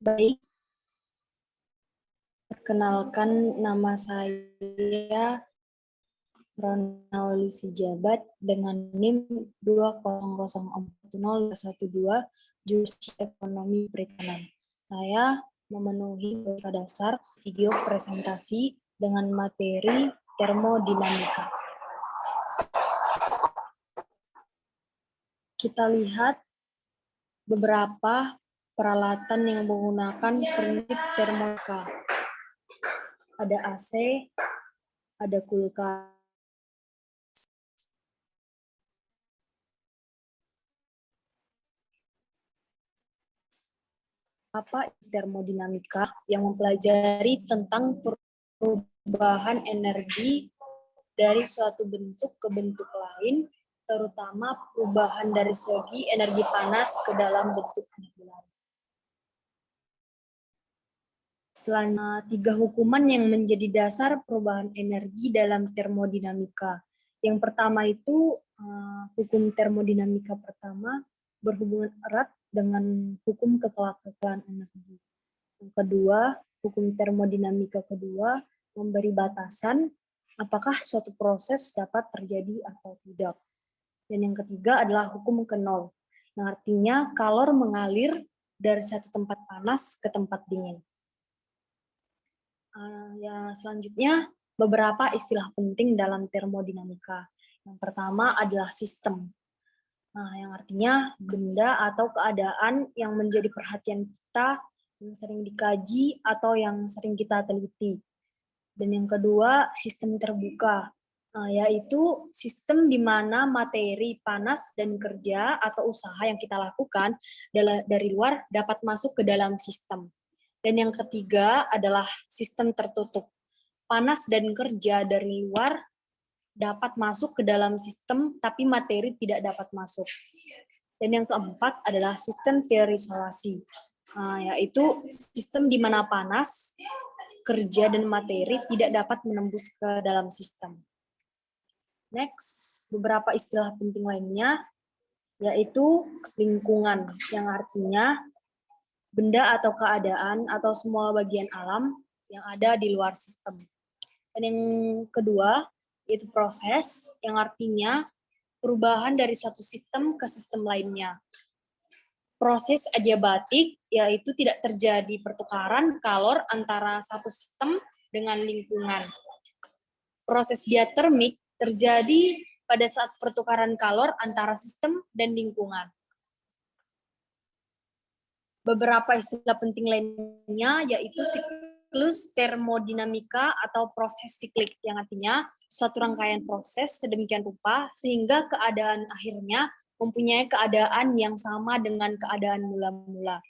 Baik, perkenalkan nama saya Ronald Sijabat dengan NIM 2004012, jurusan Ekonomi Perikanan. Saya memenuhi kualifikasi dasar video presentasi dengan materi termodinamika. Kita lihat beberapa peralatan yang menggunakan prinsip termodinamika. Ada AC, ada kulkas. Apa termodinamika? Yang mempelajari tentang perubahan energi dari suatu bentuk ke bentuk lain, terutama perubahan dari segi energi panas ke dalam bentuk energi lain. Selanjutnya, 3 hukuman yang menjadi dasar perubahan energi dalam termodinamika. Yang pertama itu, hukum termodinamika pertama berhubungan erat dengan hukum kekekalan energi. Yang kedua, hukum termodinamika kedua memberi batasan apakah suatu proses dapat terjadi atau tidak. Dan yang ketiga adalah hukum ke nol, yang artinya kalor mengalir dari satu tempat panas ke tempat dingin. Selanjutnya, beberapa istilah penting dalam termodinamika. Yang pertama adalah sistem. Yang artinya benda atau keadaan yang menjadi perhatian kita, yang sering dikaji atau yang sering kita teliti. Dan yang kedua, sistem terbuka, yaitu sistem di mana materi panas dan kerja atau usaha yang kita lakukan dari luar dapat masuk ke dalam sistem. Dan yang ketiga adalah sistem tertutup. Panas dan kerja dari luar dapat masuk ke dalam sistem, tapi materi tidak dapat masuk. Dan yang keempat adalah sistem terisolasi, yaitu sistem di mana panas, kerja, dan materi tidak dapat menembus ke dalam sistem. Next, beberapa istilah penting lainnya, yaitu lingkungan, yang artinya benda atau keadaan atau semua bagian alam yang ada di luar sistem. Dan yang kedua, yaitu proses, yang artinya perubahan dari suatu sistem ke sistem lainnya. Proses adiabatik, yaitu tidak terjadi pertukaran kalor antara satu sistem dengan lingkungan. Proses diatermik terjadi pada saat pertukaran kalor antara sistem dan lingkungan. Beberapa istilah penting lainnya yaitu siklus termodinamika atau proses siklik, yang artinya suatu rangkaian proses sedemikian rupa sehingga keadaan akhirnya mempunyai keadaan yang sama dengan keadaan mula-mula.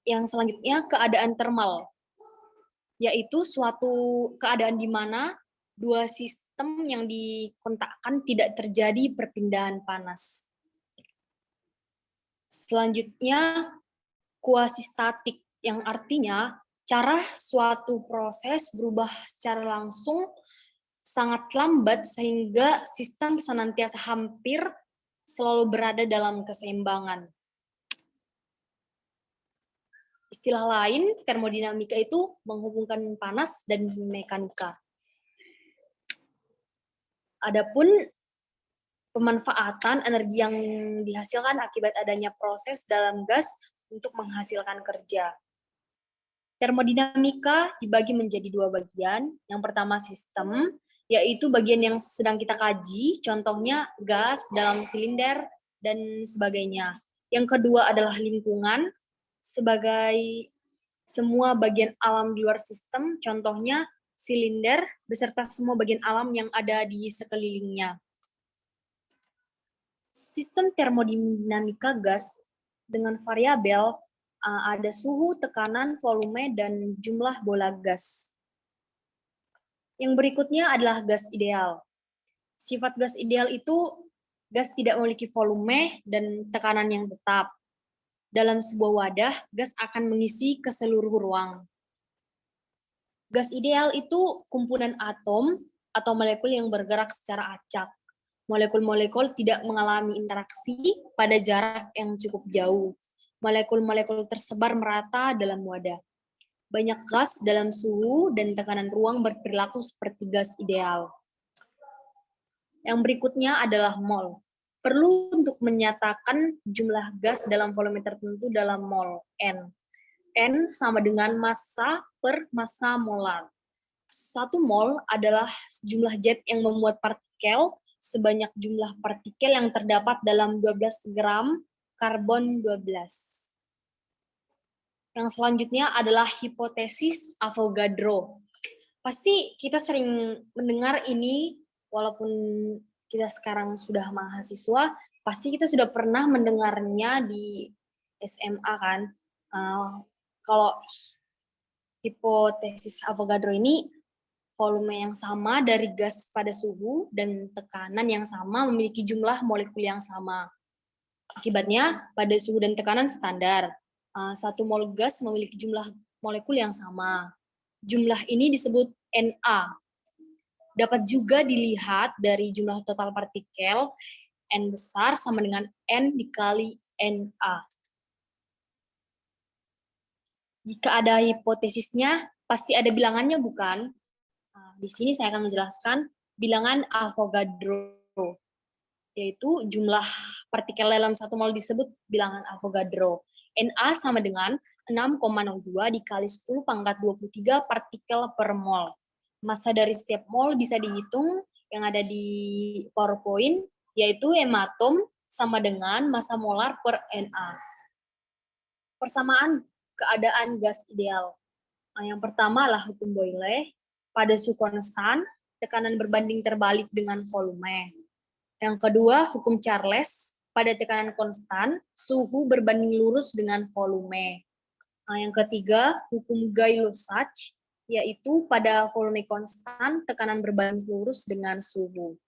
Yang selanjutnya keadaan termal, yaitu suatu keadaan di mana dua sistem yang dikontakkan tidak terjadi perpindahan panas. Selanjutnya kuasistatik, yang artinya cara suatu proses berubah secara langsung sangat lambat sehingga sistem senantiasa hampir selalu berada dalam keseimbangan. Istilah lain, termodinamika itu menghubungkan panas dan mekanika. Adapun pemanfaatan energi yang dihasilkan akibat adanya proses dalam gas untuk menghasilkan kerja. Termodinamika dibagi menjadi 2 bagian. Yang pertama sistem, yaitu bagian yang sedang kita kaji, contohnya gas dalam silinder dan sebagainya. Yang kedua adalah lingkungan, sebagai semua bagian alam di luar sistem, contohnya silinder beserta semua bagian alam yang ada di sekelilingnya. Sistem termodinamika gas dengan variabel ada suhu, tekanan, volume, dan jumlah bola gas. Yang berikutnya adalah gas ideal. Sifat gas ideal itu gas tidak memiliki volume dan tekanan yang tetap. Dalam sebuah wadah, gas akan mengisi ke seluruh ruang. Gas ideal itu kumpulan atom atau molekul yang bergerak secara acak. Molekul-molekul tidak mengalami interaksi pada jarak yang cukup jauh. Molekul-molekul tersebar merata dalam wadah. Banyak gas dalam suhu dan tekanan ruang berperilaku seperti gas ideal. Yang berikutnya adalah mol. Perlu untuk menyatakan jumlah gas dalam volume tertentu dalam mol, N. N sama dengan massa per massa molar. 1 mol adalah jumlah zat yang memuat partikel sebanyak jumlah partikel yang terdapat dalam 12 gram karbon 12. Yang selanjutnya adalah hipotesis Avogadro. Pasti kita sering mendengar ini, walaupun kita sekarang sudah mahasiswa, pasti kita sudah pernah mendengarnya di SMA kan. Kalau hipotesis Avogadro ini, volume yang sama dari gas pada suhu dan tekanan yang sama memiliki jumlah molekul yang sama. Akibatnya, pada suhu dan tekanan standar, 1 mol gas memiliki jumlah molekul yang sama. Jumlah ini disebut Na. Dapat juga dilihat dari jumlah total partikel, N besar sama dengan N dikali Na. Jika ada hipotesisnya, pasti ada bilangannya, bukan? Di sini saya akan menjelaskan bilangan Avogadro, yaitu jumlah partikel dalam 1 mol disebut bilangan Avogadro. Na sama dengan 6,02 dikali 10 pangkat 23 partikel per mol. Massa dari setiap mol bisa dihitung yang ada di PowerPoint, yaitu hematom sama dengan massa molar per Na. Persamaan keadaan gas ideal. Yang pertama adalah hukum Boyle. Pada suhu konstan, tekanan berbanding terbalik dengan volume. Yang kedua, hukum Charles. Pada tekanan konstan, suhu berbanding lurus dengan volume. Yang ketiga, hukum Gay-Lussac, yaitu pada volume konstan, tekanan berbanding lurus dengan suhu.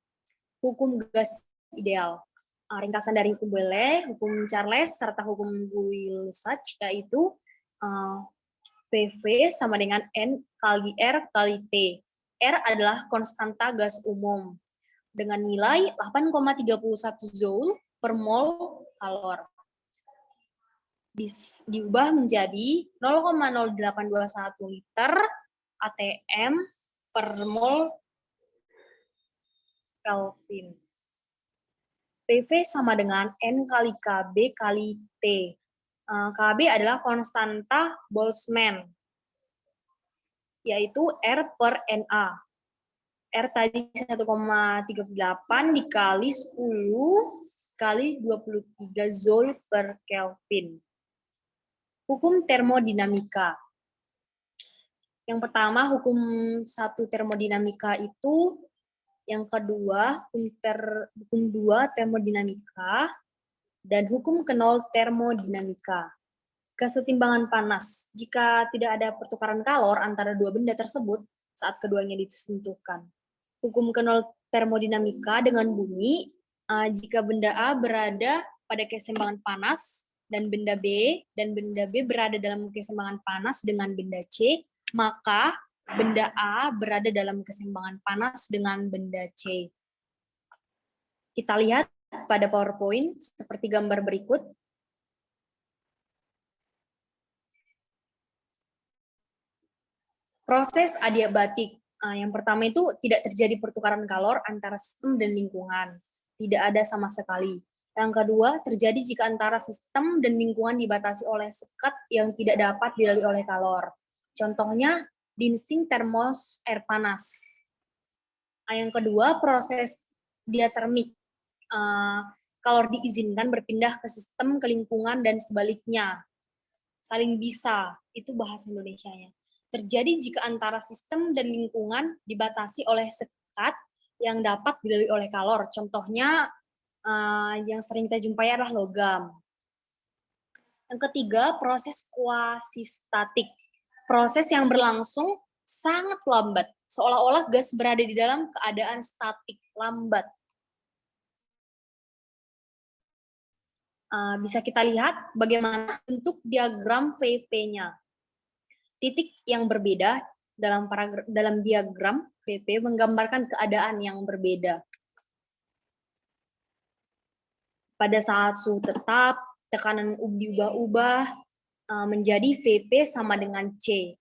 Hukum gas ideal. Ringkasan dari hukum Boyle, hukum Charles, serta hukum Gay-Lussac, yaitu PV sama dengan N kali R kali T. R adalah konstanta gas umum dengan nilai 8,31 Joule per mol kalor. Diubah menjadi 0,0821 liter ATM per mol Kelvin. PV sama dengan N kali KB kali T. KB adalah konstanta Boltzmann, yaitu R per Na. R tadi 1,38 dikali 10 kali 23 Joule per Kelvin. Hukum termodinamika. Yang pertama, hukum 1 termodinamika itu, yang kedua, hukum 2 termodinamika, dan hukum ke-0 termodinamika. Kesetimbangan panas. Jika tidak ada pertukaran kalor antara dua benda tersebut saat keduanya disentuhkan. Hukum ke-0 termodinamika dengan bunyi, jika benda A berada pada keseimbangan panas dan benda B berada dalam keseimbangan panas dengan benda C, maka benda A berada dalam keseimbangan panas dengan benda C. Kita lihat pada PowerPoint seperti gambar berikut. Proses adiabatik. Yang pertama itu tidak terjadi pertukaran kalor antara sistem dan lingkungan. Tidak ada sama sekali. Yang kedua, terjadi jika antara sistem dan lingkungan dibatasi oleh sekat yang tidak dapat dilalui oleh kalor. Contohnya, dinding termos air panas. Yang kedua, proses diatermik. Kalor diizinkan berpindah ke sistem, ke lingkungan, dan sebaliknya. Saling bisa, itu bahasa Indonesianya. Terjadi jika antara sistem dan lingkungan dibatasi oleh sekat yang dapat dilalui oleh kalor. Contohnya yang sering kita jumpai adalah logam. Yang ketiga, proses kuasistatik. Proses yang berlangsung sangat lambat, seolah-olah gas berada di dalam keadaan statik, lambat. Bisa kita lihat bagaimana bentuk diagram VP-nya. Titik yang berbeda dalam diagram VP menggambarkan keadaan yang berbeda. Pada saat suhu tetap, tekanan U diubah-ubah menjadi VP sama dengan C.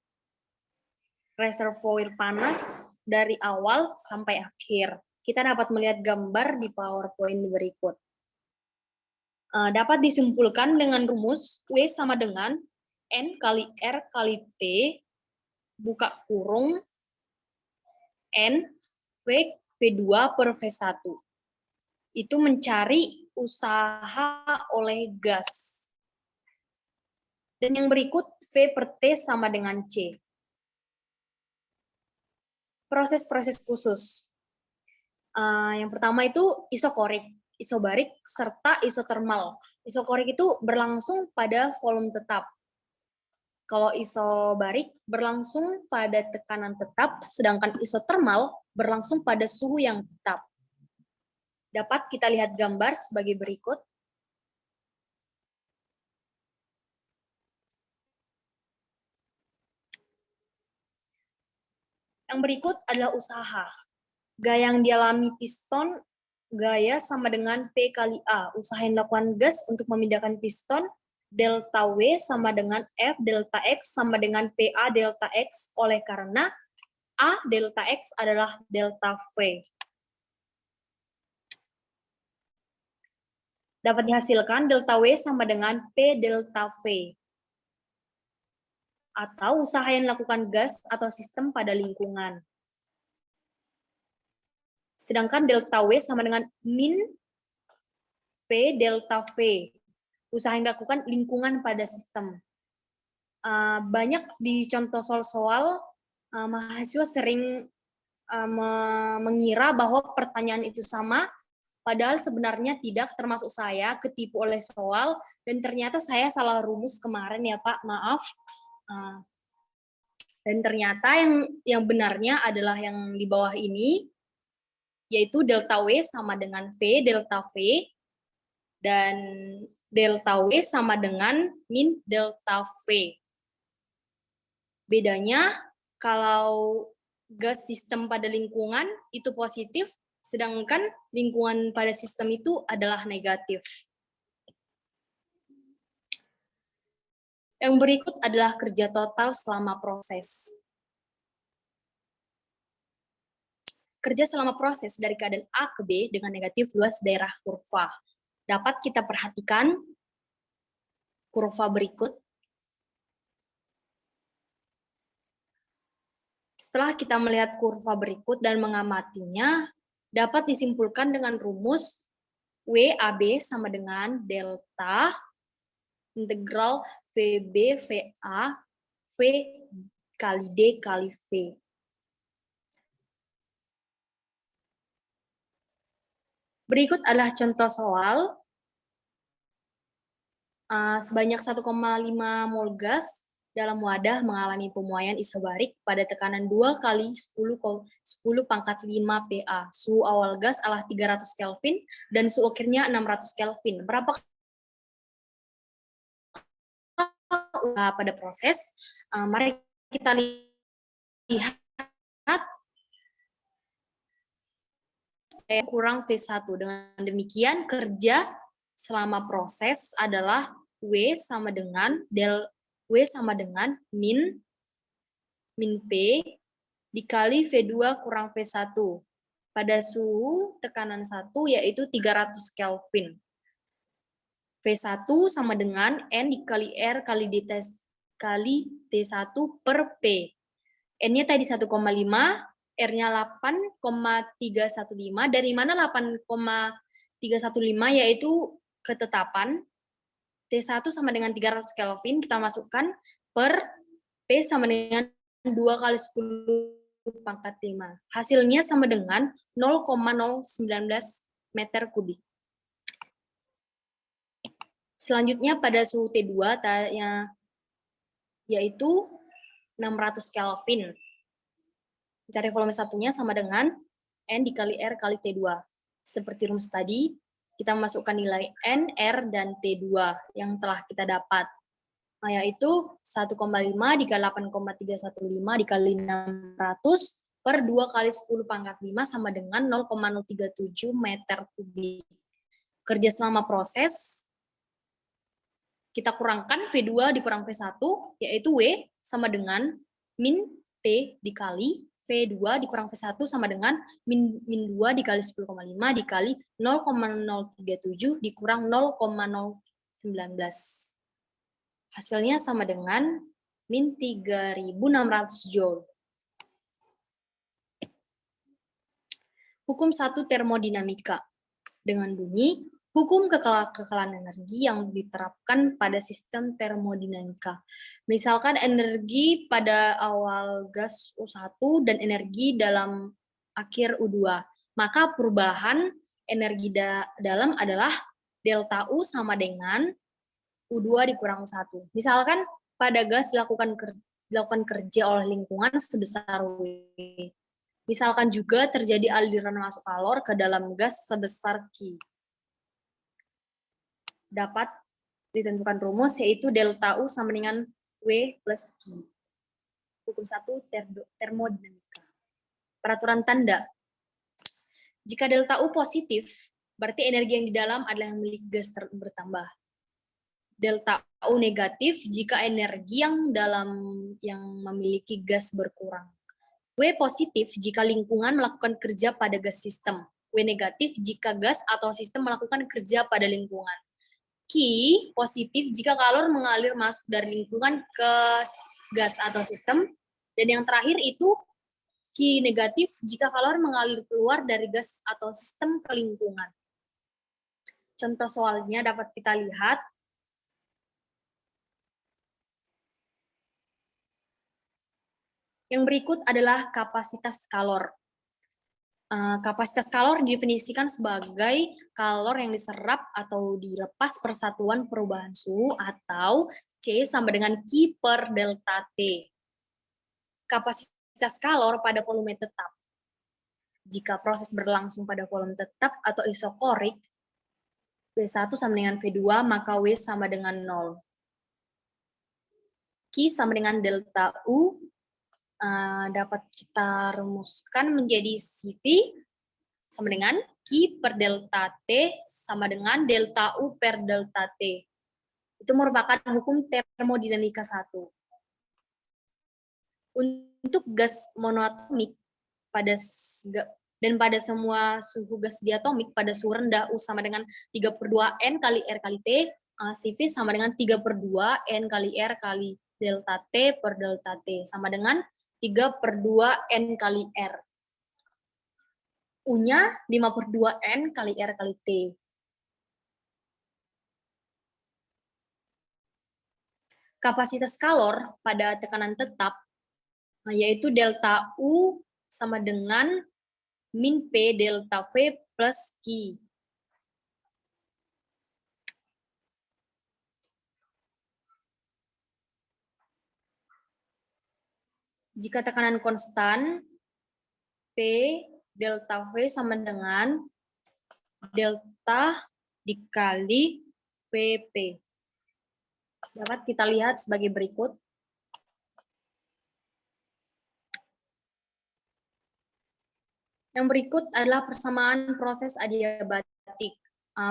Reservoir panas dari awal sampai akhir. Kita dapat melihat gambar di PowerPoint berikut. Dapat disimpulkan dengan rumus W sama dengan N kali R kali T, buka kurung, N, V, V2 per V1. Itu mencari usaha oleh gas. Dan yang berikut, V per T sama dengan C. Proses-proses khusus. Yang pertama itu isokorik, isobarik, serta isotermal. Isokorik itu berlangsung pada volume tetap. Kalau isobarik berlangsung pada tekanan tetap, sedangkan isotermal berlangsung pada suhu yang tetap. Dapat kita lihat gambar sebagai berikut. Yang berikut adalah usaha. Gaya yang dialami piston, gaya sama dengan P kali A. Usaha yang dilakukan gas untuk memindahkan piston, delta W sama dengan F delta X sama dengan PA delta X, oleh karena A delta X adalah delta V. Dapat dihasilkan delta W sama dengan P delta V. Atau usaha yang dilakukan gas atau sistem pada lingkungan. Sedangkan delta W sama dengan min P delta V. Usaha yang dilakukan lingkungan pada sistem. Banyak di contoh soal-soal, mahasiswa sering mengira bahwa pertanyaan itu sama, padahal sebenarnya tidak, termasuk saya ketipu oleh soal, dan ternyata saya salah rumus kemarin ya Pak, maaf. Dan ternyata yang benarnya adalah yang di bawah ini, yaitu delta W sama dengan V delta V, dan delta W sama dengan min delta V. Bedanya, kalau gas sistem pada lingkungan itu positif, sedangkan lingkungan pada sistem itu adalah negatif. Yang berikut adalah kerja total selama proses. Kerja selama proses dari keadaan A ke B dengan negatif luas daerah kurva. Dapat kita perhatikan kurva berikut. Setelah kita melihat kurva berikut dan mengamatinya, dapat disimpulkan dengan rumus WAB sama dengan delta integral VB VA V kali D kali V. Berikut adalah contoh soal. Sebanyak 1,5 mol gas dalam wadah mengalami pemuaian isobarik pada tekanan 2 kali 10 pangkat 5 PA. Suhu awal gas adalah 300 Kelvin dan suhu akhirnya 600 Kelvin. Berapa pada proses? Mari kita lihat kurang V1. Dengan demikian, kerja selama proses adalah W sama dengan min P dikali V2 kurang V1 pada suhu tekanan 1 yaitu 300 Kelvin. V1 sama dengan N dikali R kali T1 per P. N-nya tadi 1,5, R-nya 8,315. Dari mana 8,315? Yaitu ketetapan. T1 sama dengan 300 Kelvin, kita masukkan, per P sama dengan 2 kali 10 pangkat 5. Hasilnya sama dengan 0,019 meter kubik. Selanjutnya pada suhu T2 yaitu 600 Kelvin. Cari volume satunya sama dengan N dikali R kali T2. Seperti rumus tadi, kita masukkan nilai N, R, dan T2 yang telah kita dapat. Yaitu 1,5 dikali 8,315 dikali 600 per 2 kali 10 pangkat 5 sama dengan 0,037 meter kubik. Kerja selama proses Kita kurangkan V2 dikurang V1, yaitu W sama dengan min P dikali V2 dikurang V1 sama dengan min 2 dikali 10,5 dikali 0,037 dikurang 0,019. Hasilnya sama dengan min 3.600 Joule. Hukum 1 termodinamika. Dengan bunyi, hukum kekekalan energi yang diterapkan pada sistem termodinamika. Misalkan energi pada awal gas U1 dan energi dalam akhir U2. Maka perubahan energi dalam adalah delta U sama dengan U2 dikurang 1. Misalkan pada gas dilakukan kerja oleh lingkungan sebesar W. Misalkan juga terjadi aliran masuk kalor ke dalam gas sebesar Q. Dapat ditentukan rumus yaitu delta U sama dengan W plus Q. Hukum 1 termodinamika. Peraturan tanda. Jika delta U positif, berarti energi yang di dalam adalah yang memiliki gas bertambah. Delta U negatif jika energi yang dalam yang memiliki gas berkurang. W positif jika lingkungan melakukan kerja pada gas sistem. W negatif jika gas atau sistem melakukan kerja pada lingkungan. Q positif jika kalor mengalir masuk dari lingkungan ke gas atau sistem. Dan yang terakhir itu Q negatif jika kalor mengalir keluar dari gas atau sistem ke lingkungan. Contoh soalnya dapat kita lihat. Yang berikut adalah kapasitas kalor. Kapasitas kalor didefinisikan sebagai kalor yang diserap atau dilepas persatuan perubahan suhu atau C sama dengan Q per delta T. Kapasitas kalor pada volume tetap. Jika proses berlangsung pada volume tetap atau isokorik, V1 sama dengan V2, maka W sama dengan 0. Q sama dengan delta U, dapat kita rumuskan menjadi Cv sama dengan Q per delta T sama dengan delta U per delta T. Itu merupakan hukum termodinamika 1. Untuk gas monoatomik pada semua suhu gas diatomik pada suhu rendah U sama dengan 3/2 N kali R kali T, Cv sama dengan 3/2 N kali R kali delta T per delta T sama dengan 3/2 N kali R. U-nya 5/2 N kali R kali T. Kapasitas kalor pada tekanan tetap, yaitu delta U sama dengan min P delta V plus Q. Jika tekanan konstan, P delta V sama dengan delta dikali PP. Dapat kita lihat sebagai berikut. Yang berikut adalah persamaan proses adiabatik.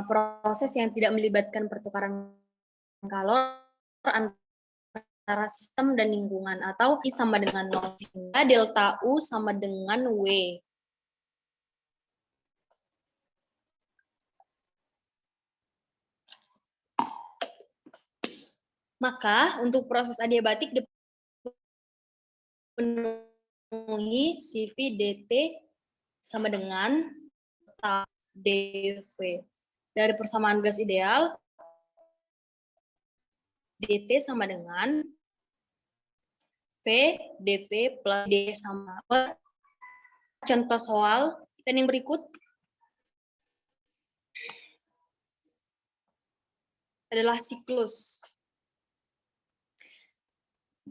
Proses yang tidak melibatkan pertukaran kalor antara sistem dan lingkungan, atau I sama dengan 0, sehingga delta U sama dengan W. Maka untuk proses adiabatik dipenuhi Cv dt sama dengan dV. Dari persamaan gas ideal, dt sama dengan V dP plus D sama. Contoh soal dan yang berikut adalah siklus.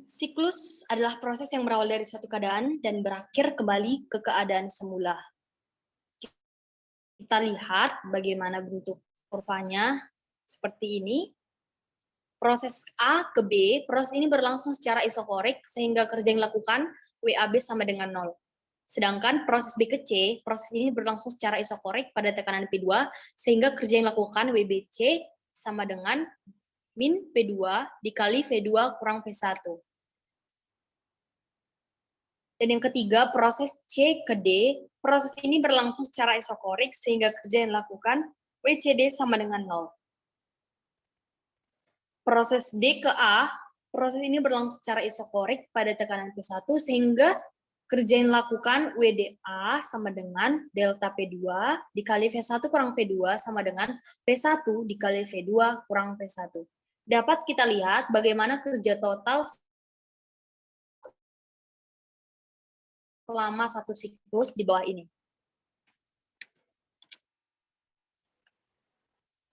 Siklus adalah proses yang berawal dari suatu keadaan dan berakhir kembali ke keadaan semula. Kita lihat bagaimana bentuk kurvanya seperti ini. Proses A ke B, proses ini berlangsung secara isokorik sehingga kerja yang dilakukan WAB sama dengan 0. Sedangkan proses B ke C, proses ini berlangsung secara isokorik pada tekanan P2 sehingga kerja yang dilakukan WBC sama dengan min P2 dikali V2 kurang V1. Dan yang ketiga, proses C ke D. Proses ini berlangsung secara isokorik sehingga kerja yang dilakukan WCD sama dengan 0. Proses D ke A, proses ini berlangsung secara isokorik pada tekanan P1 sehingga kerja yang dilakukan WDA sama dengan delta P2 dikali V1 kurang V2 sama dengan P1 dikali V2 kurang V1. Dapat kita lihat bagaimana kerja total selama satu siklus di bawah ini.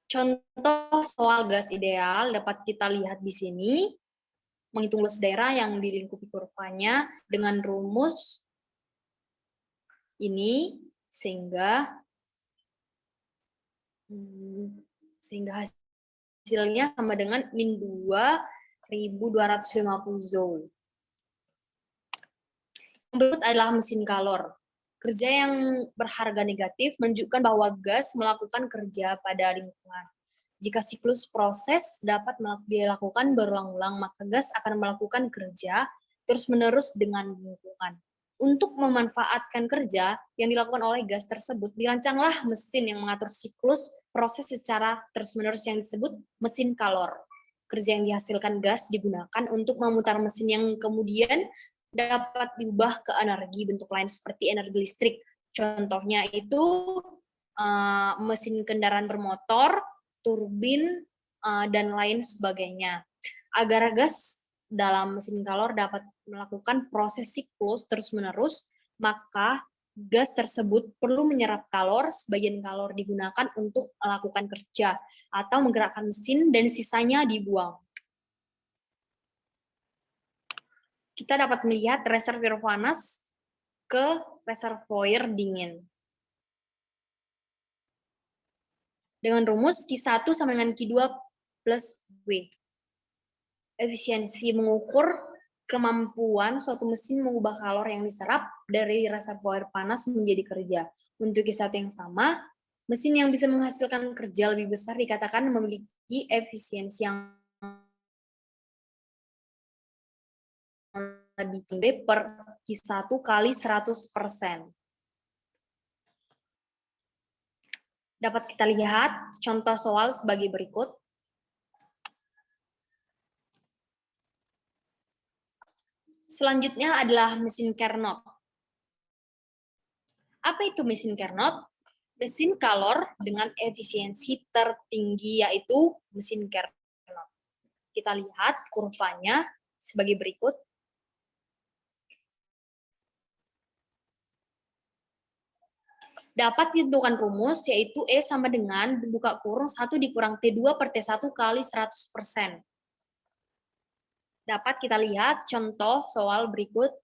Contoh soal gas ideal dapat kita lihat di sini. Menghitung luas daerah yang dilingkupi kurvanya dengan rumus ini sehingga hasilnya sama dengan min 2.250 joule. Yang berikut adalah mesin kalor. Kerja yang berharga negatif menunjukkan bahwa gas melakukan kerja pada lingkungan. Jika siklus proses dapat dilakukan berulang-ulang, maka gas akan melakukan kerja terus-menerus dengan lingkungan. Untuk memanfaatkan kerja yang dilakukan oleh gas tersebut, dirancanglah mesin yang mengatur siklus proses secara terus-menerus yang disebut mesin kalor. Kerja yang dihasilkan gas digunakan untuk memutar mesin yang kemudian dapat diubah ke energi bentuk lain seperti energi listrik. Contohnya itu mesin kendaraan bermotor, turbin, dan lain sebagainya. Agar gas dalam mesin kalor dapat melakukan proses siklus terus-menerus, maka gas tersebut perlu menyerap kalor, sebagian kalor digunakan untuk melakukan kerja atau menggerakkan mesin dan sisanya dibuang. Kita dapat melihat reservoir panas ke reservoir dingin. Dengan rumus Q1 sama dengan Q2 plus W. Efisiensi mengukur kemampuan suatu mesin mengubah kalor yang diserap dari reservoir panas menjadi kerja. Untuk Q1 yang sama, mesin yang bisa menghasilkan kerja lebih besar dikatakan memiliki efisiensi yang lebih tinggi per Q1 kali 100%. Dapat kita lihat contoh soal sebagai berikut. Selanjutnya adalah mesin Carnot. Apa itu mesin Carnot? Mesin kalor dengan efisiensi tertinggi yaitu mesin Carnot. Kita lihat kurvanya sebagai berikut. Dapat ditentukan rumus yaitu E sama dengan buka kurung 1 dikurang T2 per T1 kali 100%. Dapat kita lihat contoh soal berikut.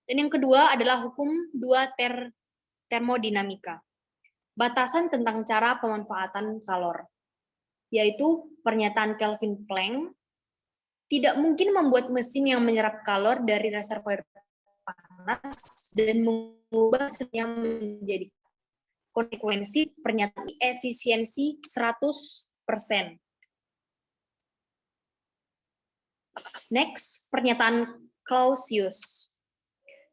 Dan yang kedua adalah hukum 2 termodinamika. Batasan tentang cara pemanfaatan kalor, yaitu pernyataan Kelvin Planck, tidak mungkin membuat mesin yang menyerap kalor dari reservoir panas dan mengubah mesinnya menjadi konsekuensi pernyataan efisiensi 100%. Next, pernyataan Clausius.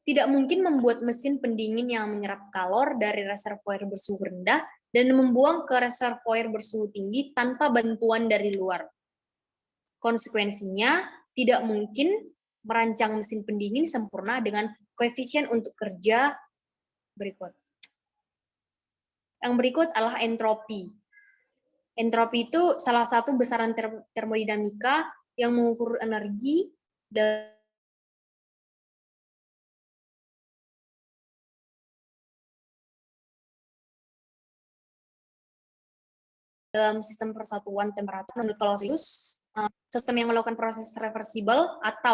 Tidak mungkin membuat mesin pendingin yang menyerap kalor dari reservoir bersuhu rendah dan membuang ke reservoir bersuhu tinggi tanpa bantuan dari luar. Konsekuensinya, tidak mungkin merancang mesin pendingin sempurna dengan koefisien untuk kerja berikut. Yang berikut adalah entropi. Entropi itu salah satu besaran termodinamika yang mengukur energi dalam sistem persatuan temperatur menurut Clausius, sistem yang melakukan proses reversibel atau